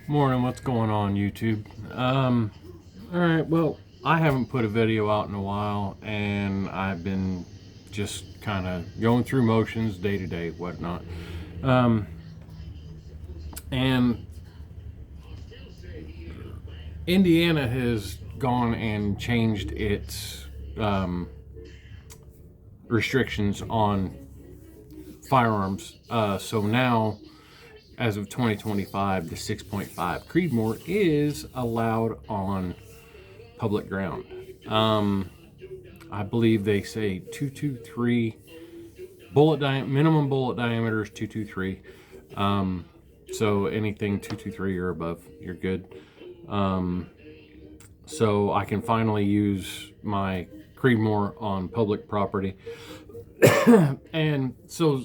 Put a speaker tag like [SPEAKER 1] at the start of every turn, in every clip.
[SPEAKER 1] Morning, what's going on YouTube? All right, well, I haven't put a video out in a while, and I've been just kind of going through motions day to day, whatnot. Um, and Indiana has gone and changed its restrictions on firearms. So now, as of 2025, the 6.5 Creedmoor is allowed on public ground. I believe they say 223 minimum bullet diameter is 223. So anything 223 or above, you're good. So I can finally use my Creedmoor on public property. And so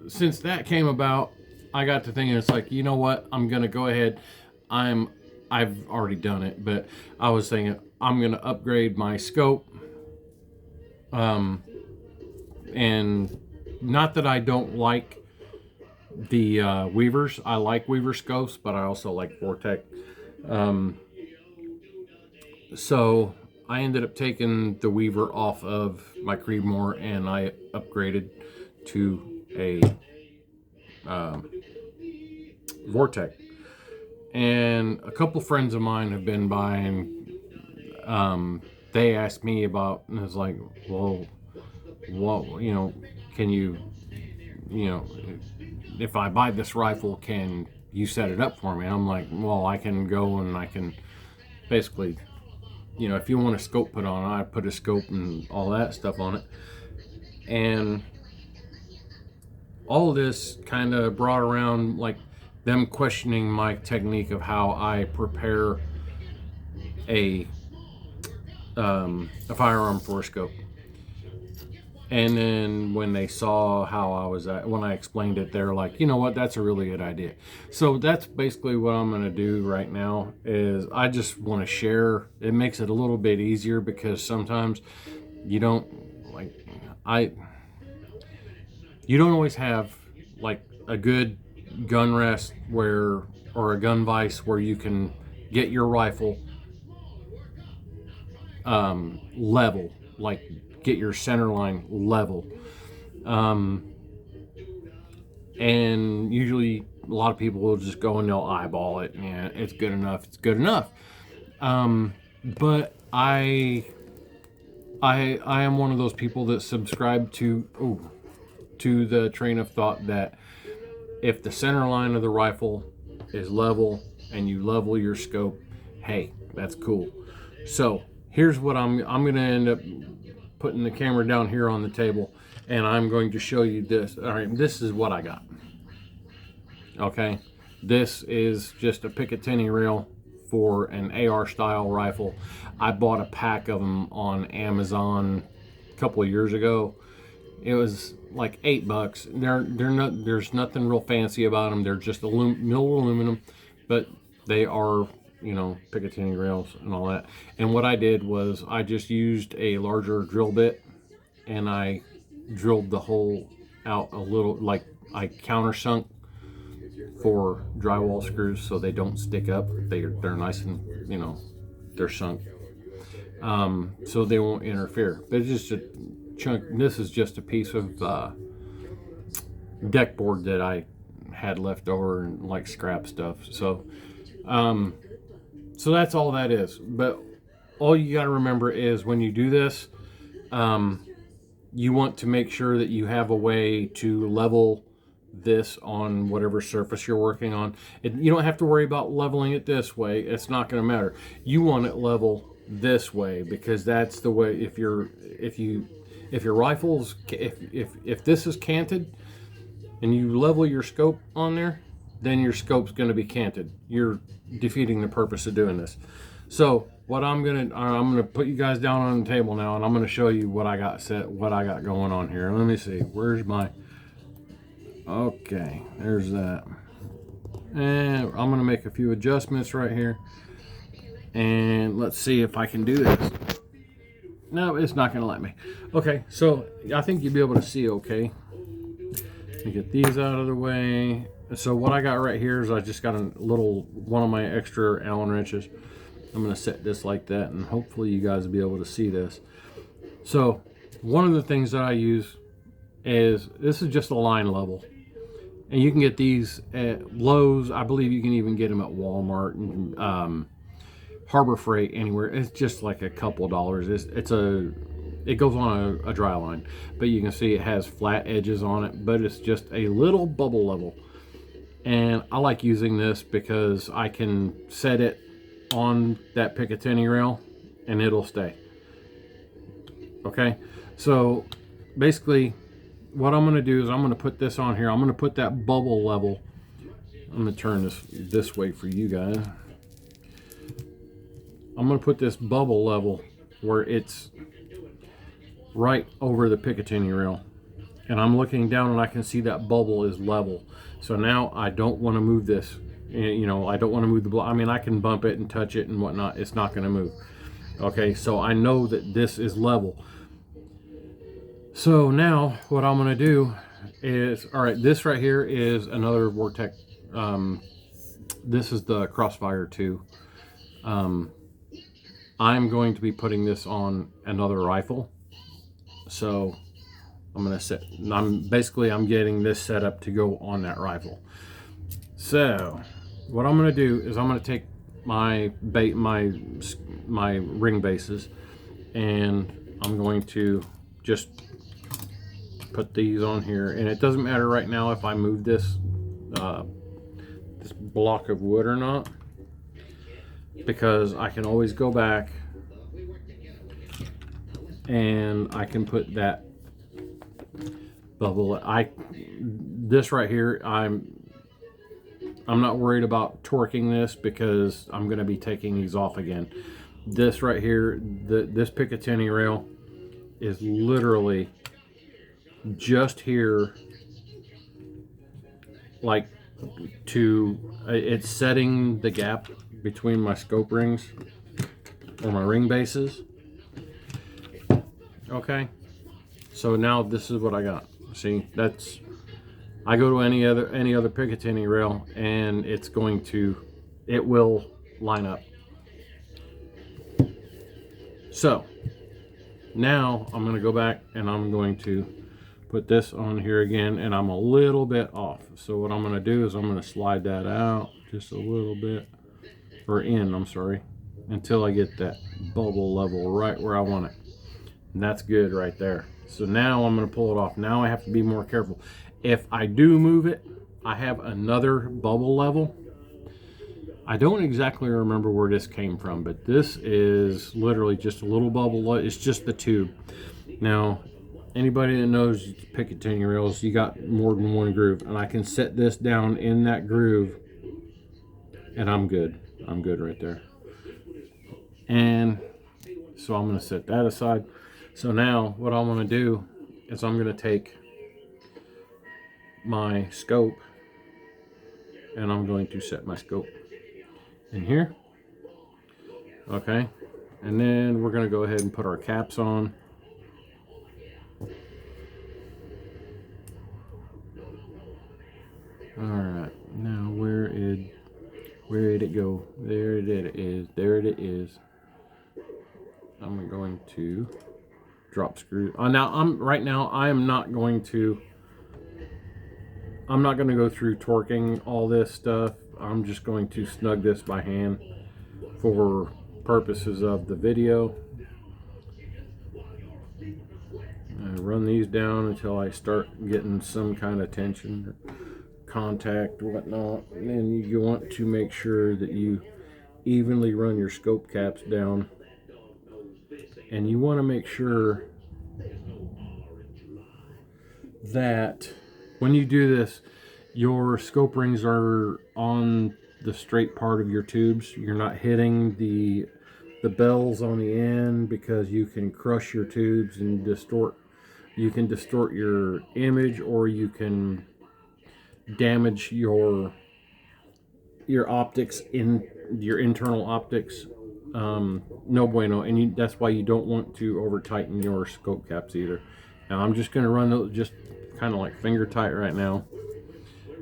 [SPEAKER 1] since that came about, I got to thinking, it's like, you know what? I'm gonna go ahead. I've already done it, but I was thinking I'm gonna upgrade my scope. And not that I don't like the Weavers. I like Weaver scopes, but I also like Vortec. So I ended up taking the Weaver off of my Creedmoor, and I upgraded to a Vortec. And a couple friends of mine have been buying. They asked me about, and it's like, well, what, can you, if I buy this rifle, can you set it up for me? I'm like, well, I can go and I can basically, if you want a scope put on, I put a scope and all that stuff on it. And all this kind of brought around like them questioning my technique of how I prepare a firearm for a scope. And then when they saw how I was when I explained it, they're like, you know what, that's a really good idea. So that's basically what I'm going to do right now. Is I just want to share. It makes it a little bit easier because sometimes you don't you don't always have like a good gun rest or a gun vise where you can get your rifle level, like get your center line level. And usually a lot of people will just go and they'll eyeball it. Yeah, it's good enough. It's good enough. But I am one of those people that subscribe to the train of thought that if the center line of the rifle is level and you level your scope, hey, that's cool. So here's what I'm going to end up putting the camera down here on the table, and I'm going to show you this. All right, this is what I got. Okay, this is just a Picatinny rail for an AR style rifle. I bought a pack of them on Amazon a couple of years ago. It was like $8. There's nothing real fancy about them. They're just mill aluminum, but they are, Picatinny rails and all that. And what I did was I just used a larger drill bit and I drilled the hole out a little, like I countersunk for drywall screws so they don't stick up. They're nice and, they're sunk. So they won't interfere. They're just a chunk. This is just a piece of deck board that I had left over and like scrap stuff. So so that's all that is. But all you got to remember is when you do this, you want to make sure that you have a way to level this on whatever surface you're working on. You don't have to worry about leveling it this way. It's not going to matter. You want it level this way because that's the way. If your rifle's if this is canted and you level your scope on there, then your scope's going to be canted. You're defeating the purpose of doing this. So what I'm gonna put you guys down on the table now, and I'm gonna show you what I got going on here. Let me see. Where's my? Okay, there's that. And I'm gonna make a few adjustments right here, and let's see if I can do this. No, it's not gonna let me. Okay, so I think you'll be able to see okay. Let me get these out of the way. So what I got right here is I just got a little, one of my extra Allen wrenches. I'm going to set this like that, and hopefully you guys will be able to see this. So one of the things that I use is, this is just a line level. And you can get these at Lowe's. I believe you can even get them at Walmart and Harbor Freight, anywhere. It's just like a couple dollars. It goes on a dry line, but you can see it has flat edges on it, but it's just a little bubble level. And I like using this because I can set it on that Picatinny rail and it'll stay. Okay, so basically what I'm going to do is I'm going to put this on here. I'm going to put that bubble level. I'm going to turn this way for you guys. I'm going to put this bubble level where it's right over the Picatinny rail, and I'm looking down and I can see that bubble is level. So now I don't want to move this. You know, I don't want to move the block. I mean, I can bump it and touch it and whatnot. It's not going to move. Okay, so I know that this is level. So now what I'm going to do is, all right, this right here is another Vortex. This is the Crossfire 2. I'm going to be putting this on another rifle. So I'm going to set, I'm getting this set up to go on that rifle. So what I'm going to do is I'm going to take my ring bases, and I'm going to just put these on here. And it doesn't matter right now if I move this this block of wood or not, because I can always go back and I can put that bubble. This right here, I'm not worried about torquing this because I'm going to be taking these off again. This right here, this Picatinny rail is literally just here, like it's setting the gap between my scope rings or my ring bases. Okay, so now this is what I got. See, that's, I go to any other Picatinny rail and it will line up. So now I'm going to go back and I'm going to put this on here again, and I'm a little bit off. So what I'm going to do is I'm going to slide that out just a little bit, or in, I'm sorry, until I get that bubble level right where I want it. And that's good right there. So now I'm going to pull it off. Now I have to be more careful. If I do move it, I have another bubble level. I don't exactly remember where this came from, but this is literally just a little bubble. It's just the tube. Now, anybody that knows Picatinny rails, you got more than one groove, and I can set this down in that groove, and I'm good. I'm good right there. And so I'm going to set that aside. So now what I'm going to do is I'm going to take my scope and I'm going to set my scope in here. Okay, and then we're going to go ahead and put our caps on. Alright, now where did it go? There it is. There it is. I'm going to drop screw. Now I'm not going to go through torquing all this stuff. I'm just going to snug this by hand for purposes of the video. Run these down until I start getting some kind of tension, contact, whatnot. And then you want to make sure that you evenly run your scope caps down, and you want to make sure that when you do this, your scope rings are on the straight part of your tubes. You're not hitting the bells on the end, because you can crush your tubes and distort. You can distort your image, or you can damage your optics, in your internal optics. No bueno. And that's why you don't want to over tighten your scope caps either. Now I'm just going to run those just kind of like finger tight right now.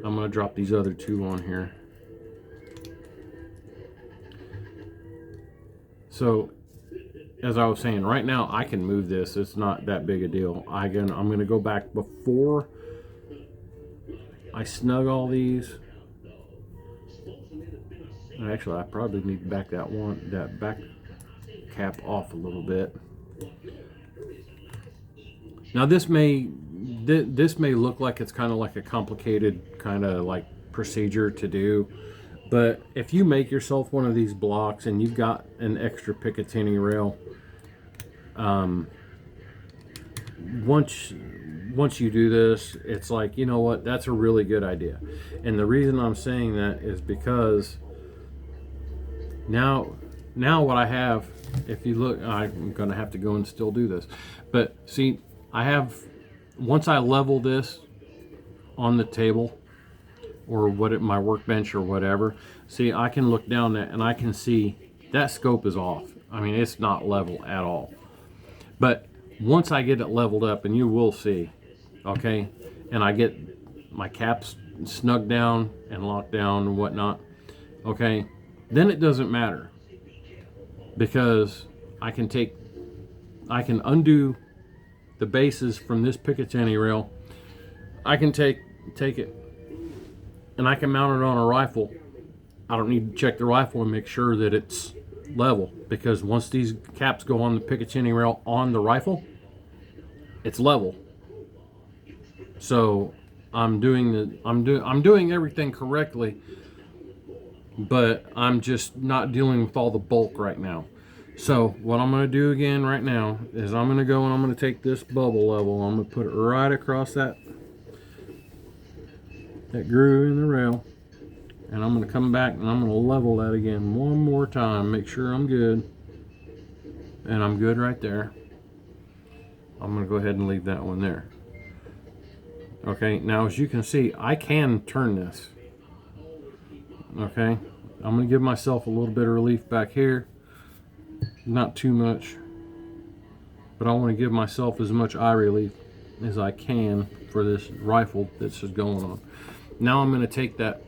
[SPEAKER 1] I'm going to drop these other two on here. So, as I was saying, right now I can move this. It's not that big a deal. I'm going to go back before I snug all these. Actually, I probably need to back that back cap off a little bit. Now this may look like it's kind of like a complicated kind of like procedure to do, but if you make yourself one of these blocks and you've got an extra Picatinny rail, once you do this, it's like, you know what, that's a really good idea. And the reason I'm saying that is because now what I have, if you look, I'm gonna have to go and still do this, but see, I have, once I level this on the table or my workbench or whatever, see, I can look down that and I can see that scope is off. I mean, it's not level at all. But once I get it leveled up, and you will see, okay, and I get my caps snugged down and locked down and whatnot, okay, then it doesn't matter, because I can undo the bases from this Picatinny rail. I can take it and I can mount it on a rifle. I don't need to check the rifle and make sure that it's level, because once these caps go on the Picatinny rail on the rifle, it's level. So I'm doing everything correctly, but I'm just not dealing with all the bulk right now. So what I'm going to do again right now is I'm going to go and I'm going to take this bubble level. I'm going to put it right across that groove in the rail. And I'm going to come back and I'm going to level that again one more time. Make sure I'm good. And I'm good right there. I'm going to go ahead and leave that one there. Okay, now as you can see, I can turn this. Okay, I'm going to give myself a little bit of relief back here. Not too much, but I want to give myself as much eye relief as I can for this rifle that's going on. Now I'm going to take that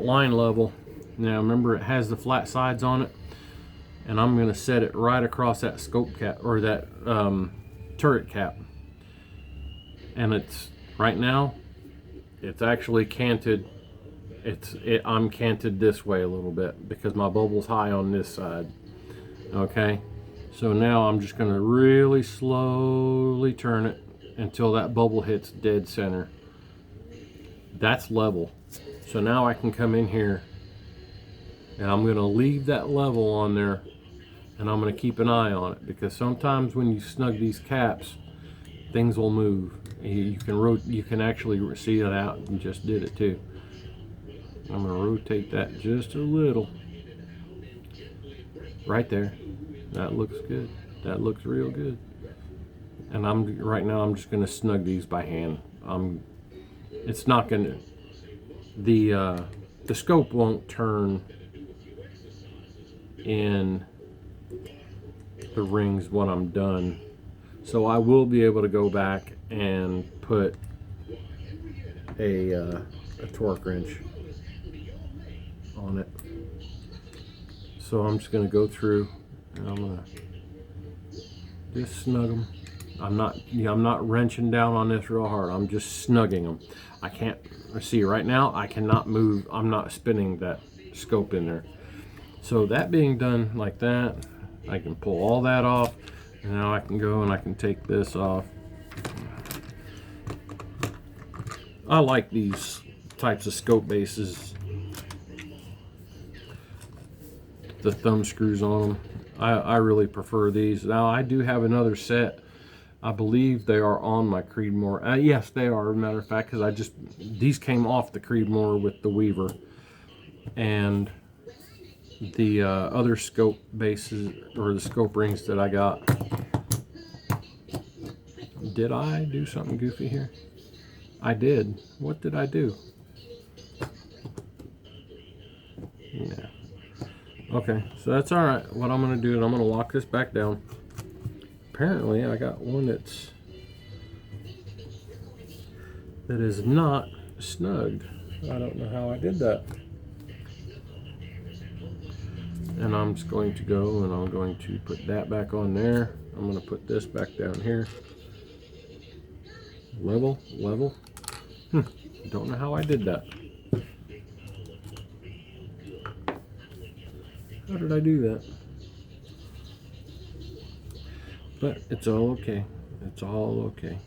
[SPEAKER 1] line level. Now remember, it has the flat sides on it, and I'm going to set it right across that scope cap, or that turret cap. And it's right now, it's actually canted. I'm canted this way a little bit because my bubble's high on this side. Okay, so now I'm just going to really slowly turn it until that bubble hits dead center. That's level. So now I can come in here and I'm going to leave that level on there, and I'm going to keep an eye on it, because sometimes when you snug these caps, things will move. You can actually see it out, and just did it too. I'm going to rotate that just a little. Right there. That looks good. That looks real good. And right now I'm just going to snug these by hand. It's not going to, the scope won't turn in the rings when I'm done. So I will be able to go back and put a torque wrench on it. So I'm just going to go through and I'm going to just snug them. I'm not wrenching down on this real hard. I'm just snugging them. I can't see right now. I cannot move. I'm not spinning that scope in there. So that being done like that, I can pull all that off, and now I can go and I can take this off. I like these types of scope bases, the thumb screws on them. I really prefer these. Now I do have another set. I believe they are on my Creedmoor. Yes, they are, as a matter of fact, because these came off the Creedmoor with the Weaver. And the other scope bases, or the scope rings that I got. Did I do something goofy here? I did. What did I do? Yeah. Okay, so that's all right. What I'm going to do is I'm going to lock this back down. Apparently, I got one that is not snug. I don't know how I did that. And I'm just going to go and I'm going to put that back on there. I'm going to put this back down here. Level, level. Don't know how I did that. How did I do that? But it's all okay. It's all okay.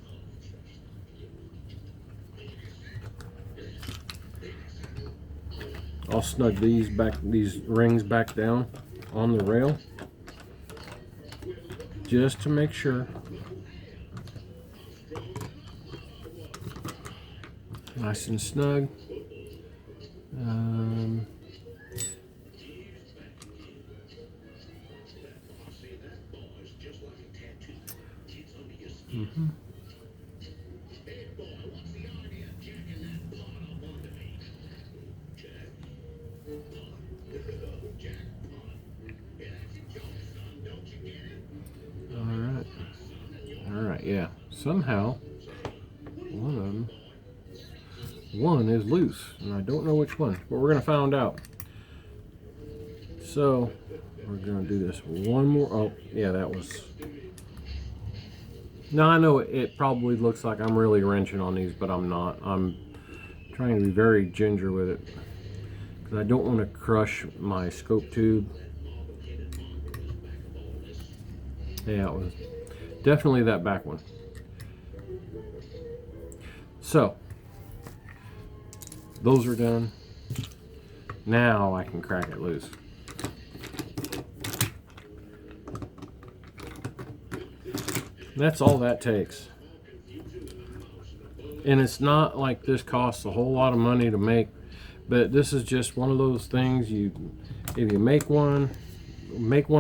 [SPEAKER 1] I'll snug these rings back down on the rail just to make sure. Nice and snug. All right, yeah. Somehow, one is loose, and I don't know which one, but we're gonna find out. So, we're gonna do this one more. Oh, yeah, that was. Now I know it probably looks like I'm really wrenching on these, but I'm not. I'm trying to be very ginger with it because I don't want to crush my scope tube. Yeah, it was definitely that back one. So, those are done. Now I can crack it loose. That's all that takes. And it's not like this costs a whole lot of money to make, but this is just one of those things if you make one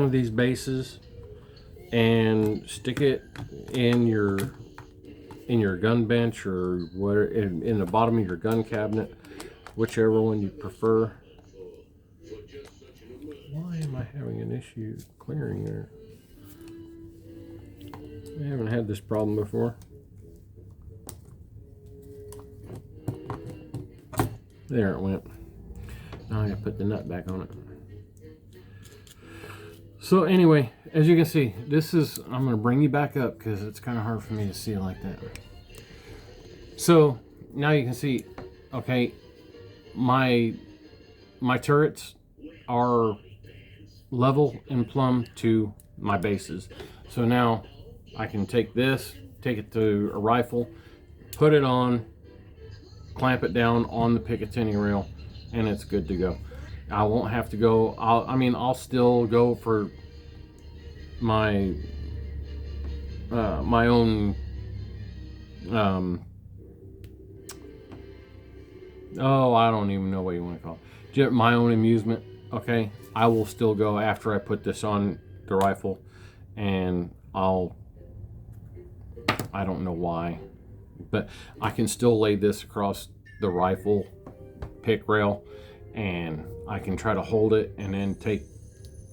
[SPEAKER 1] of these bases and stick it in your gun bench or whatever, in the bottom of your gun cabinet, whichever one you prefer. Why am I having an issue clearing there? I haven't had this problem before. There it went. Now I gotta put the nut back on it. So anyway, as you can see, I'm gonna bring you back up because it's kind of hard for me to see like that. So now you can see, okay, my turrets are level and plumb to my bases. So now I can take it to a rifle, put it on, clamp it down on the Picatinny rail, and it's good to go. I won't have to go. I'll still go for my my own I don't even know what you want to call it. My own amusement. Okay, I will still go after I put this on the rifle, and I don't know why, but I can still lay this across the rifle pick rail, and I can try to hold it and then take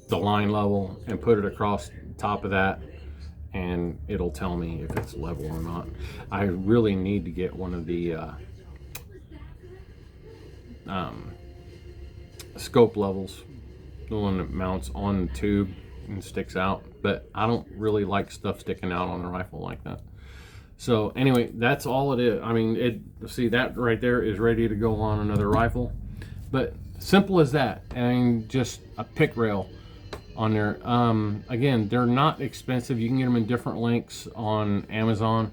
[SPEAKER 1] the line level and put it across the top of that, and it'll tell me if it's level or not. I really need to get one of the scope levels, the one that mounts on the tube and sticks out, but I don't really like stuff sticking out on the rifle like that. So anyway, that's all it is. See, that right there is ready to go on another rifle. But simple as that. Just a pick rail on there. Again, they're not expensive. You can get them in different lengths on Amazon.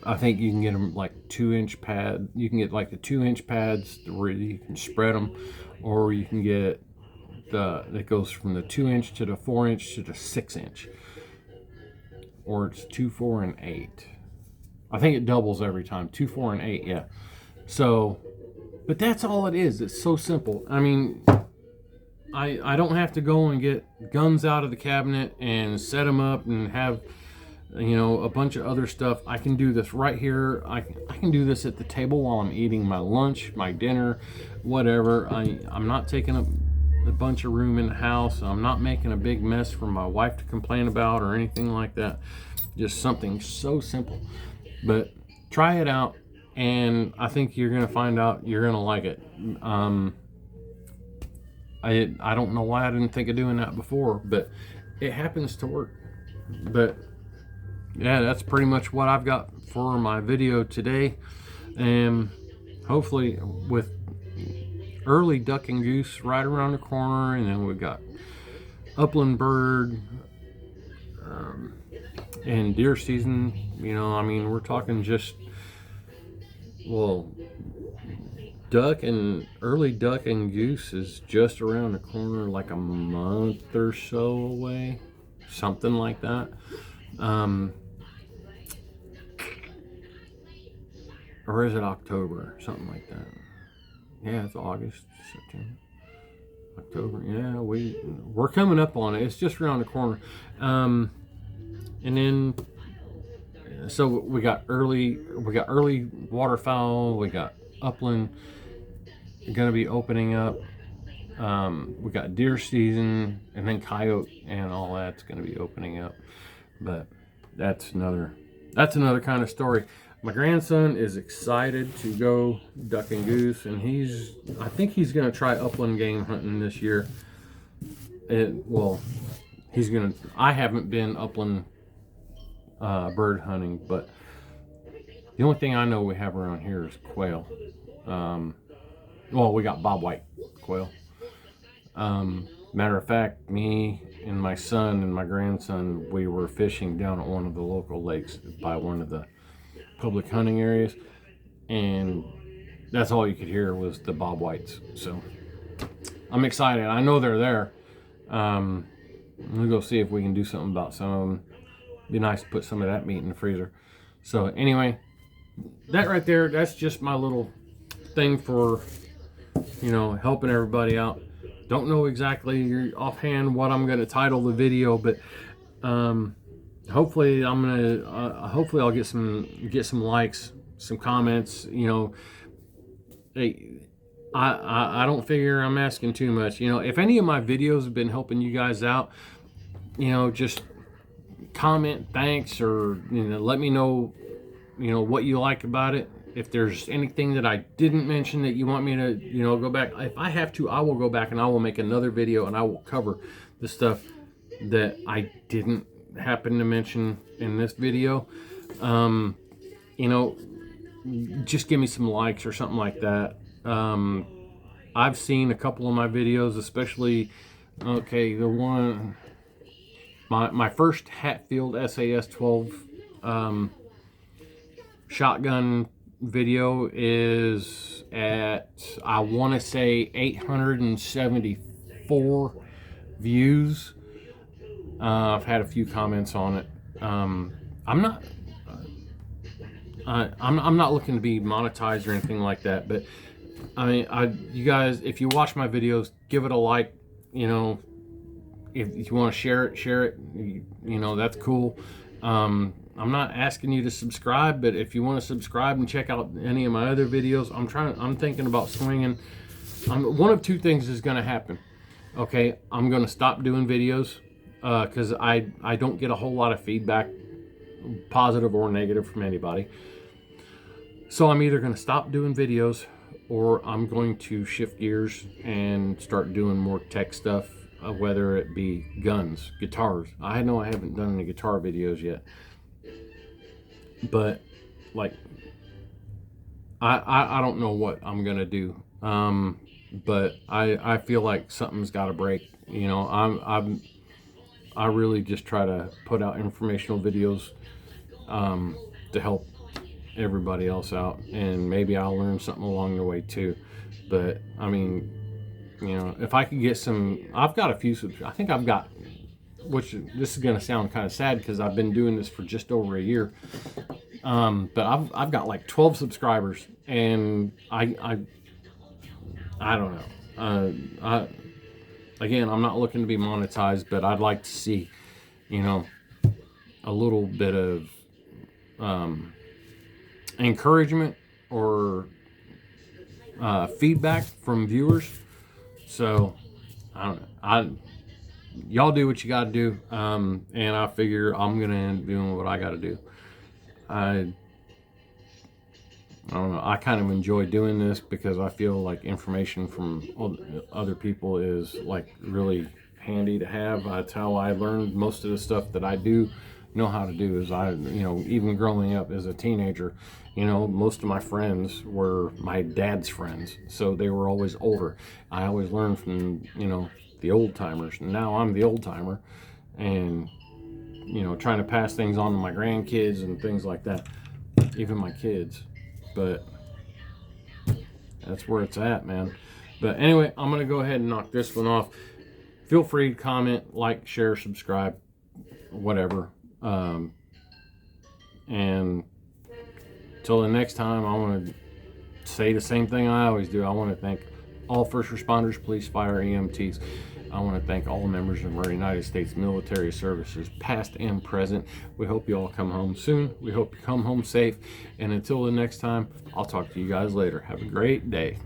[SPEAKER 1] I think you can get them like 2-inch pad. You can get like the 2-inch pads where you can spread them, or you can get that goes from the 2-inch to the 4-inch to the 6-inch. Or it's 2, 4, and 8. I think it doubles every time. 2, 4, and 8, yeah. So, but that's all it is. It's so simple. I don't have to go and get guns out of the cabinet and set them up and have, a bunch of other stuff. I can do this right here. I can do this at the table while I'm eating my lunch, my dinner, whatever. I'm not taking up a bunch of room in the house. I'm not making a big mess for my wife to complain about or anything like that. Just something so simple. But try it out, and I think you're gonna find out you're gonna like it. I don't know why I didn't think of doing that before, but it happens to work. But yeah, that's pretty much what I've got for my video today, and hopefully with early duck and goose right around the corner, and then we've got upland bird, and deer season. You know, I mean, we're talking just, well, early duck and goose is just around the corner, like a month or so away, something like that. Or is it October, something like that? Yeah, it's August, September, October. Yeah, we're coming up on it. It's just around the corner. And then, so we got early waterfowl. We got upland going to be opening up. We got deer season, and then coyote and all that's going to be opening up. But that's another kind of story. My grandson is excited to go duck and goose, and I think he's going to try upland game hunting this year. I haven't been upland bird hunting, but the only thing I know we have around here is quail. We got bobwhite quail. Matter of fact, me and my son and my grandson, we were fishing down at one of the local lakes by one of the public hunting areas, and that's all you could hear was the bobwhites. So I'm excited. I know they're there. We'll go see if we can do something about some of them. Be nice to put some of that meat in the freezer. So anyway, that right there, that's just my little thing for, helping everybody out. Don't know exactly offhand what I'm going to title the video, but hopefully I'll get some likes, some comments. Hey, I don't figure I'm asking too much. If any of my videos have been helping you guys out, just comment thanks, or let me know what you like about it. If there's anything that I didn't mention that you want me to go back, if I have to, I will go back and I will make another video and I will cover the stuff that I didn't happen to mention in this video. Just give me some likes or something like that. I've seen a couple of my videos, especially the one, my first Hatfield SAS 12 shotgun video is at, I want to say, 874 views. I've had a few comments on it. I'm not looking to be monetized or anything like that, but I mean, you guys, if you watch my videos, give it a like. If you want to share it. That's cool. I'm not asking you to subscribe, but if you want to subscribe and check out any of my other videos, I'm thinking about swinging. One of two things is going to happen. Okay, I'm going to stop doing videos because I don't get a whole lot of feedback, positive or negative, from anybody. So I'm either going to stop doing videos, or I'm going to shift gears and start doing more tech stuff, whether it be guns, guitars. I know I haven't done any guitar videos yet, but I don't know what I'm gonna do. But I feel like something's got to break. I really just try to put out informational videos to help everybody else out, and maybe I'll learn something along the way too. But I mean, if I could get I've got a few, I think I've got, which this is going to sound kind of sad because I've been doing this for just over a year. But I've got like 12 subscribers, and I don't know. Again, I'm not looking to be monetized, but I'd like to see, a little bit of encouragement or feedback from viewers. So I don't know. Y'all do what you got to do, and I figure I'm gonna end up doing what I got to do. I don't know. I kind of enjoy doing this because I feel like information from other people is like really handy to have. That's how I learned most of the stuff that I do know how to do. Is even growing up as a teenager, most of my friends were my dad's friends, so they were always older. I always learned from the old timers. Now I'm the old timer, and trying to pass things on to my grandkids and things like that, even my kids. But that's where it's at, man. But anyway, I'm going to go ahead and knock this one off. Feel free to comment, like, share, subscribe, whatever. And till the next time, I want to say the same thing I always do. I want to thank all first responders, police, fire, EMTs. I want to thank all members of our United States military services, past and present. We hope you all come home soon. We hope you come home safe. And until the next time, I'll talk to you guys later. Have a great day.